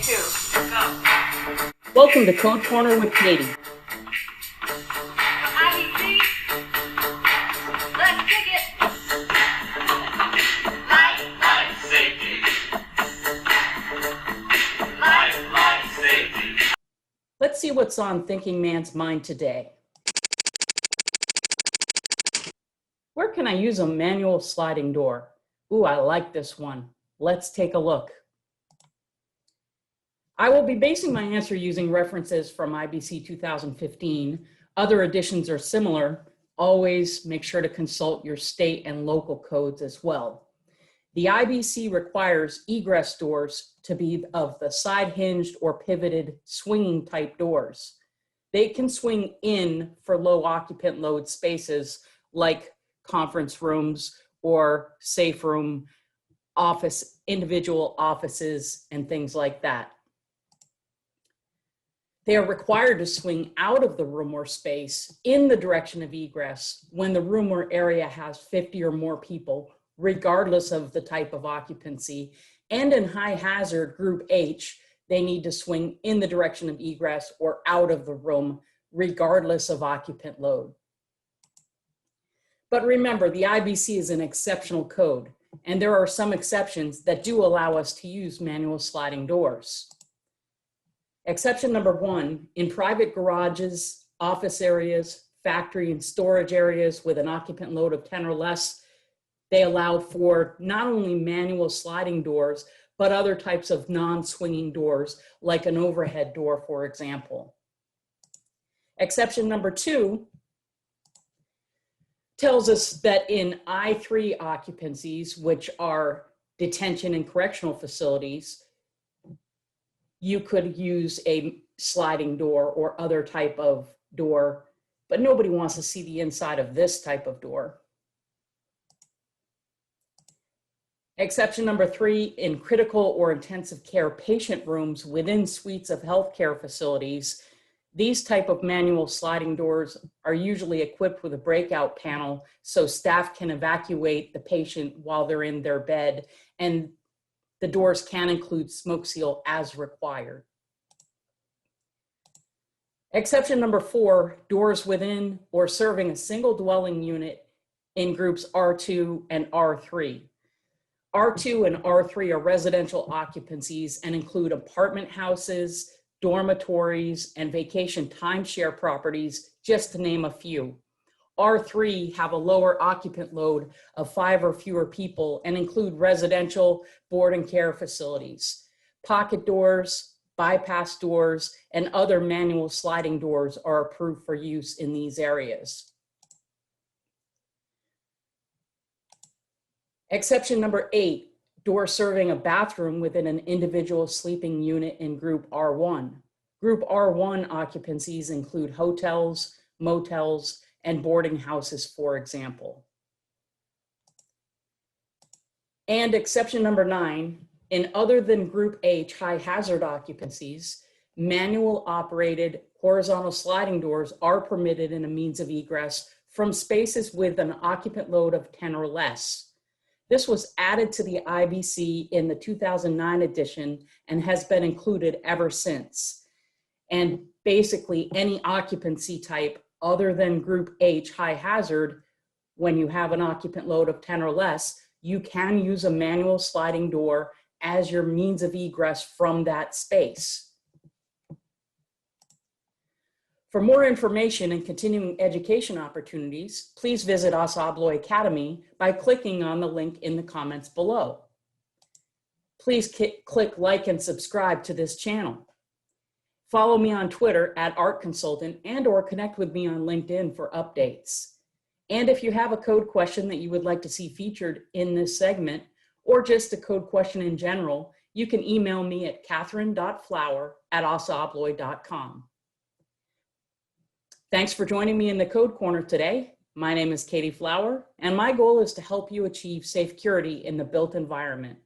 2, go. Welcome to Code Corner with Katie. IBC, let's kick it. Life, safety. Life, safety. Let's see what's on Thinking Man's mind today. Where can I use a manual sliding door? Ooh, I like this one. Let's take a look. I will be basing my answer using references from IBC 2015. Other editions are similar. Always make sure to consult your state and local codes as well. The IBC requires egress doors to be of the side hinged or pivoted swinging type doors. They can swing in for low occupant load spaces like conference rooms or safe room, office, individual offices, and things like that. They are required to swing out of the room or space in the direction of egress when the room or area has 50 or more people, regardless of the type of occupancy. And in high hazard group H, they need to swing in the direction of egress or out of the room, regardless of occupant load. But remember, the IBC is an exceptional code, and there are some exceptions that do allow us to use manual sliding doors. Exception number 1, in private garages, office areas, factory and storage areas with an occupant load of 10 or less, they allowed for not only manual sliding doors, but other types of non-swinging doors, like an overhead door, for example. Exception number 2 tells us that in I3 occupancies, which are detention and correctional facilities, you could use a sliding door or other type of door, but nobody wants to see the inside of this type of door. Exception number 3, in critical or intensive care patient rooms within suites of healthcare facilities, these type of manual sliding doors are usually equipped with a breakout panel so staff can evacuate the patient while they're in their bed, and the doors can include smoke seal as required. Exception number 4, doors within or serving a single dwelling unit in groups R2 and R3. R2 and R3 are residential occupancies and include apartment houses, dormitories, and vacation timeshare properties, just to name a few. R3 have a lower occupant load of 5 or fewer people and include residential, board and care facilities. Pocket doors, bypass doors, and other manual sliding doors are approved for use in these areas. Exception number 8, door serving a bathroom within an individual sleeping unit in group R1. Group R1 occupancies include hotels, motels, and boarding houses, for example. And exception number 9, in other than group H high hazard occupancies, manual operated horizontal sliding doors are permitted in a means of egress from spaces with an occupant load of 10 or less. This was added to the IBC in the 2009 edition and has been included ever since. And basically any occupancy type other than group H high hazard, when you have an occupant load of 10 or less, you can use a manual sliding door as your means of egress from that space. For more information and continuing education opportunities, please visit ASA ABLOY Academy by clicking on the link in the comments below. Please click like and subscribe to this channel. Follow me on Twitter at Art Consultant and/or connect with me on LinkedIn for updates. And if you have a code question that you would like to see featured in this segment, or just a code question in general, you can email me at catherine.flower@asaabloy.com. Thanks for joining me in the Code Corner today. My name is Katie Flower, and my goal is to help you achieve safe security in the built environment.